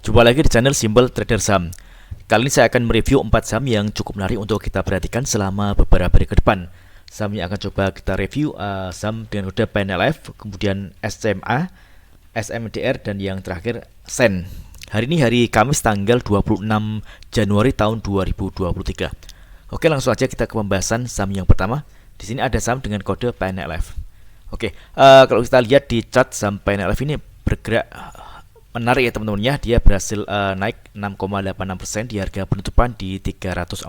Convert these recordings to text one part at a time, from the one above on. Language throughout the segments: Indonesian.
Jumpa lagi di channel Simple Trader Saham. Kali ini saya akan mereview 4 saham yang cukup menarik untuk kita perhatikan selama beberapa hari ke depan. Saham yang akan coba kita review saham dengan kode PNLF, kemudian SCMA, SMDR, dan yang terakhir SEN. Hari ini hari Kamis tanggal 26 Januari tahun 2023. Oke, langsung aja kita ke pembahasan saham yang pertama. Di sini ada saham dengan kode PNLF. Oke, kalau kita lihat di chart saham PNLF ini bergerak menarik ya teman-teman ya. Dia berhasil naik 6,86% di harga penutupan di 346.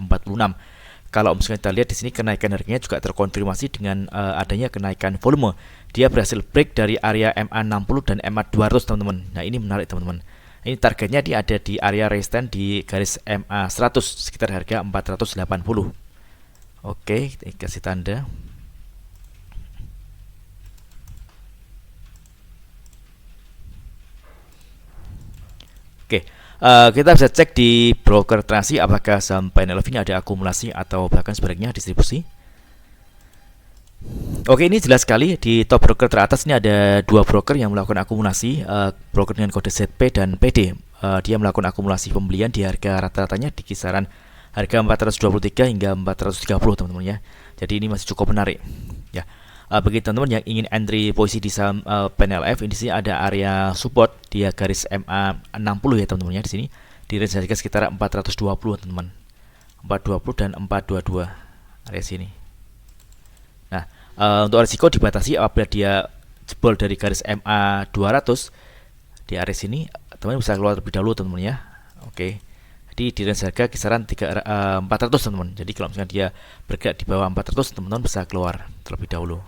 Kalau misalnya kita lihat di sini kenaikan harganya juga terkonfirmasi dengan adanya kenaikan volume. Dia berhasil break dari area MA60 dan MA200 teman-teman. Nah, ini menarik teman-teman. Ini targetnya dia ada di area resistance di garis MA100 sekitar harga 480. Oke, kita kasih tanda. Oke, kita bisa cek di broker transaksi apakah saham PNLF ini ada akumulasi atau bahkan sebaliknya distribusi. Oke, ini jelas sekali di top broker teratas ini ada dua broker yang melakukan akumulasi, broker dengan kode ZP dan PD. Dia melakukan akumulasi pembelian di harga rata-ratanya di kisaran harga 423 hingga 430 teman-teman ya. Jadi ini masih cukup menarik ya. Bagi teman-teman yang ingin entry posisi di saham PNLF, ini sini ada area support di garis MA60 ya teman-teman ya. Di sini di range harga sekitar 420 teman-teman, 420 dan 422 area sini. Nah, untuk risiko dibatasi apabila dia jebol dari garis MA200 di area sini, teman-teman bisa keluar lebih dahulu teman-teman ya. Oke, jadi di range harga kisaran 400 teman-teman. Jadi kalau misalnya dia bergerak di bawah 400, teman-teman bisa keluar terlebih dahulu.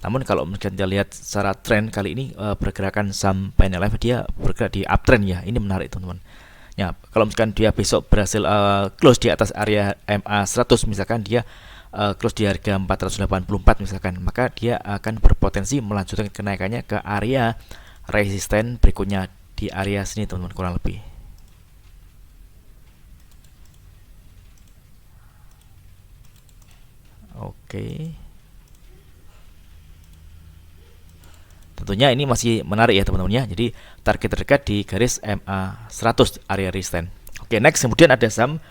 Namun kalau misalnya kita lihat secara tren kali ini pergerakan saham PNLF dia bergerak di uptrend ya. Ini menarik teman-teman. Ya, kalau misalkan dia besok berhasil close di atas area MA100 misalkan dia close di harga 484 misalkan, maka dia akan berpotensi melanjutkan kenaikannya ke area resisten berikutnya di area sini teman-teman kurang lebih. Oke. Tentunya ini masih menarik ya teman-teman ya. Jadi target terdekat di garis MA100 area resistance. Oke, next kemudian ada saham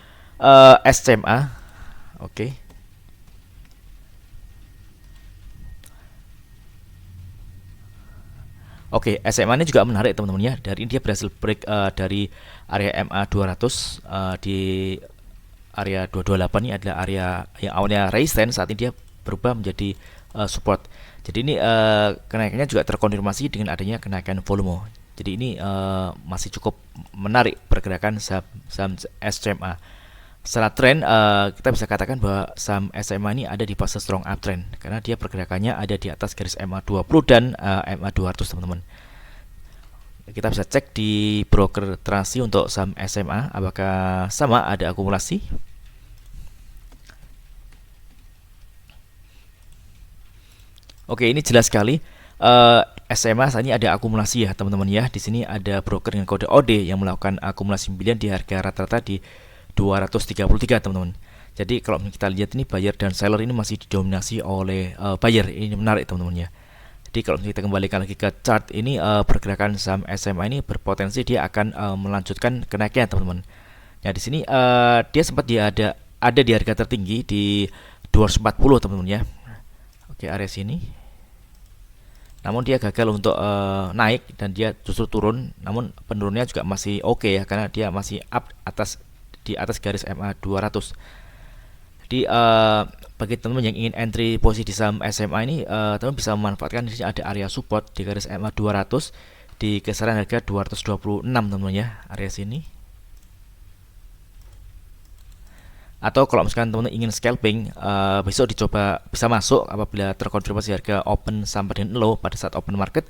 SCMA. Oke. Oke, SMA ini juga menarik teman-teman ya. Dari ini dia berhasil break dari area MA200 di area 228 ini adalah area yang awalnya resistance, saat ini dia berubah menjadi support. Jadi ini kenaikannya juga terkonfirmasi dengan adanya kenaikan volume. Jadi ini masih cukup menarik pergerakan saham SCMA. Secara tren kita bisa katakan bahwa saham SMA ini ada di fase strong uptrend karena dia pergerakannya ada di atas garis MA20 dan MA200 teman-teman. Kita bisa cek di broker transaksi untuk saham SMA apakah sama ada akumulasi. Oke, ini jelas sekali SMA saat ini ada akumulasi ya teman-teman ya. Di sini ada broker dengan kode OD yang melakukan akumulasi pembelian di harga rata-rata di 233 teman-teman. Jadi kalau kita lihat ini buyer dan seller ini masih didominasi oleh buyer. Ini menarik teman-teman ya. Jadi kalau kita kembalikan lagi ke chart ini pergerakan saham SMA ini berpotensi dia akan melanjutkan kenaikan teman-teman. Nah, di sini dia sempat ada di harga tertinggi di 240 teman-teman ya. Oke, area sini. Namun dia gagal untuk naik dan dia justru turun. Namun penurunnya juga masih oke ya karena dia masih up di atas garis MA200. Jadi bagi teman-teman yang ingin entry posisi di saham SMA ini, teman bisa memanfaatkan di sini ada area support di garis MA200 di kisaran harga 226 teman-teman ya, area sini. Atau kalau misalkan teman-teman ingin scalping, besok dicoba bisa masuk apabila terkonfirmasi harga open sampai dengan low pada saat open market,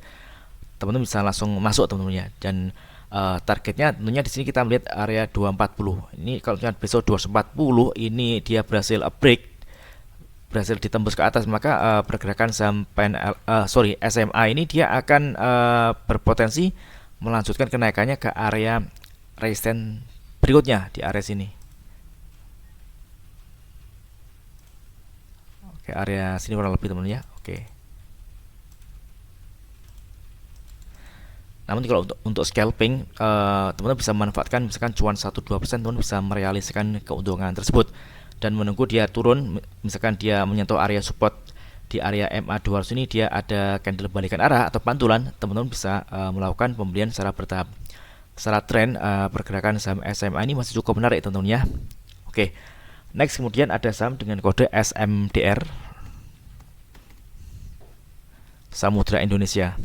teman-teman bisa langsung masuk teman-teman ya. Dan targetnya tentunya di sini kita melihat area 240. Ini kalau misalkan besok 240 ini dia berhasil berhasil ditembus ke atas, maka pergerakan saham SMA ini dia akan berpotensi melanjutkan kenaikannya ke area resistance berikutnya di area sini. Oke, area sini kurang lebih teman-teman ya. Oke. Namun kalau untuk scalping, teman-teman bisa memanfaatkan misalkan cuan 1-2%, teman bisa merealisasikan keuntungan tersebut dan menunggu dia turun. Misalkan dia menyentuh area support di area MA200 ini, dia ada candle balikan arah atau pantulan, teman-teman bisa melakukan pembelian secara bertahap. Secara tren, pergerakan saham SMA ini masih cukup menarik teman-teman ya. Oke, next kemudian ada saham dengan kode SMDR, Samudra Indonesia.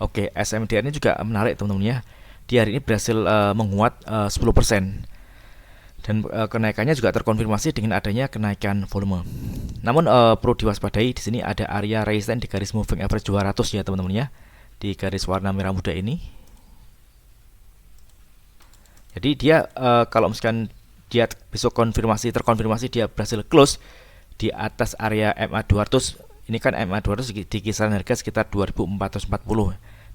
Oke, SMDR ini juga menarik teman-teman ya. Di hari ini berhasil menguat 10%. Dan kenaikannya juga terkonfirmasi dengan adanya kenaikan volume. Namun perlu diwaspadai, di sini ada area resistance di garis moving average 200 ya teman-teman ya. Di garis warna merah muda ini. Jadi dia kalau misalkan dia besok terkonfirmasi dia berhasil close di atas area MA200. Ini kan MA200 di kisaran harga sekitar 2440.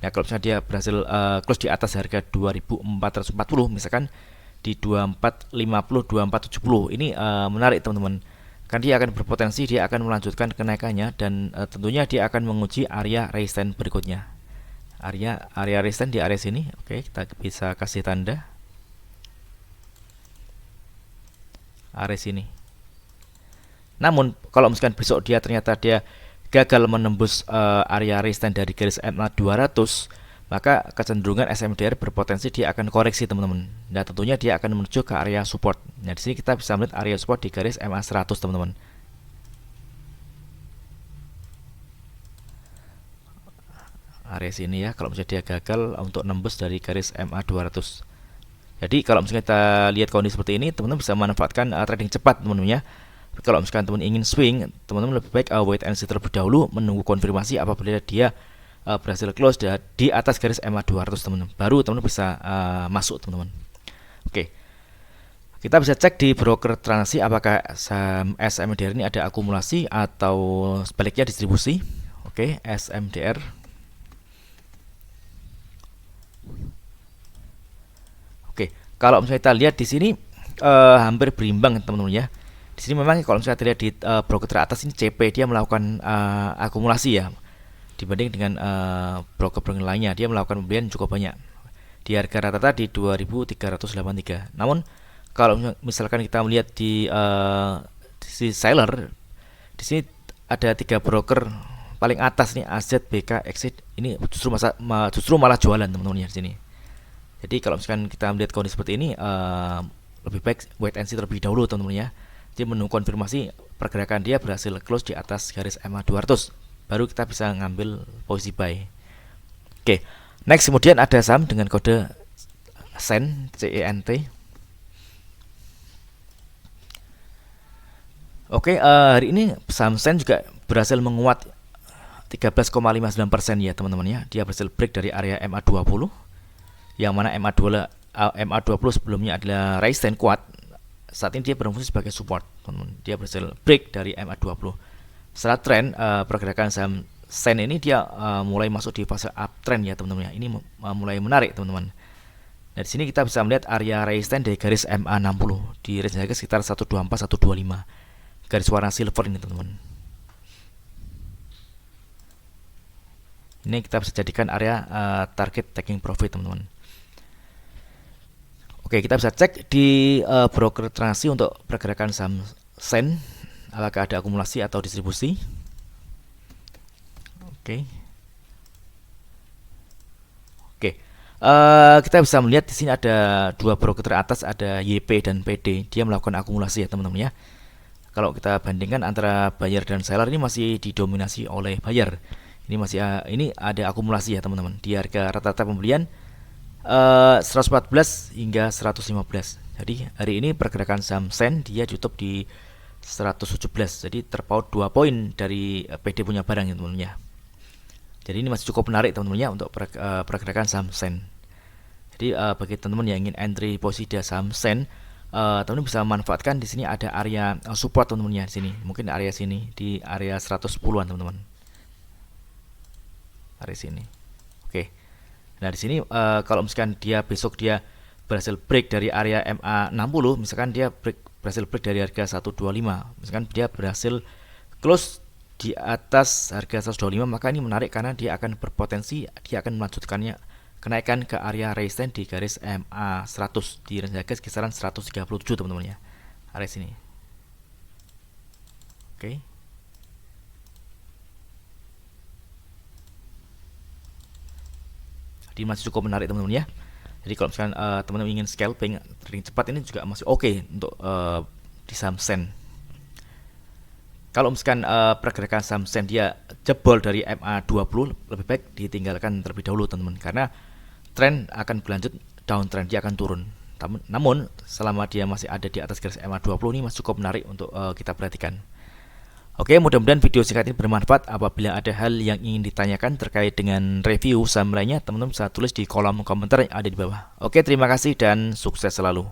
Nah, kalau misalnya dia berhasil close di atas harga 2440, misalkan di 2450, 2470, ini menarik teman-teman. Kan dia akan berpotensi dia akan melanjutkan kenaikannya dan tentunya dia akan menguji area resistance berikutnya. Area resistance di area sini. Oke, kita bisa kasih tanda area sini. Namun kalau misalkan besok ternyata dia gagal menembus area resistance dari garis MA 200, maka kecenderungan SMDR berpotensi dia akan koreksi teman-teman. Nah, tentunya dia akan menuju ke area support. Nah, di sini kita bisa melihat area support di garis MA 100 teman-teman. Area sini ya, kalau misalnya dia gagal untuk nembus dari garis MA 200. Jadi kalau misalnya kita lihat kondisi seperti ini, teman-teman bisa memanfaatkan trading cepat teman-teman ya. Kalau misalkan teman ingin swing, teman-teman lebih baik wait and see terlebih dahulu, menunggu konfirmasi apabila dia berhasil close di atas garis MA 200 teman-teman. Baru teman-teman bisa masuk teman-teman. Oke. Kita bisa cek di broker transaksi apakah saham SMDR ini ada akumulasi atau sebaliknya distribusi. Oke, SMDR. Oke, kalau misalnya kita lihat di sini hampir berimbang teman-teman ya. Di sini memang kalau misalnya terlihat di broker teratas ini CP, dia melakukan akumulasi ya, dibanding dengan broker-broker lainnya. Dia melakukan pembelian cukup banyak di harga rata-rata di 2383. Namun kalau misalkan kita melihat di sisi seller, di sini ada 3 broker paling atas nih, AZ, BK, Exit, ini justru malah jualan teman-teman ya di sini. Jadi kalau misalkan kita melihat kondisi seperti ini, lebih baik wait and see terlebih dahulu teman-teman ya. Jadi menunggu konfirmasi pergerakan dia berhasil close di atas garis MA 200, baru kita bisa ngambil posisi buy. Oke, next kemudian ada saham dengan kode CENT, CENT. Oke, hari ini saham CENT juga berhasil menguat 13,59% ya teman-teman ya. Dia berhasil break dari area MA 20, yang mana MA 20 sebelumnya adalah resistance kuat. Saat ini dia berfungsi sebagai support teman-teman. Dia berhasil break dari MA 20. Setelah tren pergerakan saham CENT ini, dia mulai masuk di fase uptrend ya teman-teman ya. Ini mulai menarik teman-teman. Nah, di sini kita bisa melihat area resistance dari garis MA 60 di range harga sekitar 124 125. Garis warna silver ini teman-teman. Ini kita bisa jadikan area target taking profit teman-teman. Oke, kita bisa cek di broker transaksi untuk pergerakan saham CENT, apakah ada akumulasi atau distribusi. Oke. Kita bisa melihat di sini ada 2 broker teratas, ada YP dan PD. Dia melakukan akumulasi ya teman-teman ya. Kalau kita bandingkan antara buyer dan seller, ini masih didominasi oleh buyer. Ini masih ini ada akumulasi ya teman-teman. Di harga rata-rata pembelian 114 hingga 115. Jadi hari ini pergerakan saham CENT dia tutup di 117. Jadi terpaut 2 poin dari PD punya barang ya teman-teman ya. Jadi ini masih cukup menarik teman-teman ya untuk pergerakan saham CENT. Jadi bagi teman-teman yang ingin entry posisi di saham CENT, teman-teman bisa memanfaatkan di sini ada area support teman-teman ya di sini. Mungkin area sini di area 110-an teman-teman. Area sini. Oke. Nah, di sini kalau misalkan dia besok dia berhasil break dari area MA 60, misalkan dia berhasil break dari harga 125, misalkan dia berhasil close di atas harga 125, maka ini menarik karena dia akan berpotensi dia akan melanjutkannya kenaikan ke area resistance di garis MA 100 di range harga kisaran 137 teman-teman ya, area sini. Oke. Jadi masih cukup menarik teman-teman ya. Jadi kalau misalkan teman-teman ingin scalping trading cepat, ini juga masih oke untuk di saham Sen. Kalau misalkan pergerakan saham Sen dia jebol dari MA20, lebih baik ditinggalkan terlebih dahulu teman-teman, karena tren akan berlanjut downtrend, dia akan turun. Namun selama dia masih ada di atas garis MA20 ini masih cukup menarik untuk kita perhatikan. Oke, mudah-mudahan video singkat ini bermanfaat. Apabila ada hal yang ingin ditanyakan terkait dengan review saham lainnya, teman-teman bisa tulis di kolom komentar yang ada di bawah. Oke, terima kasih dan sukses selalu.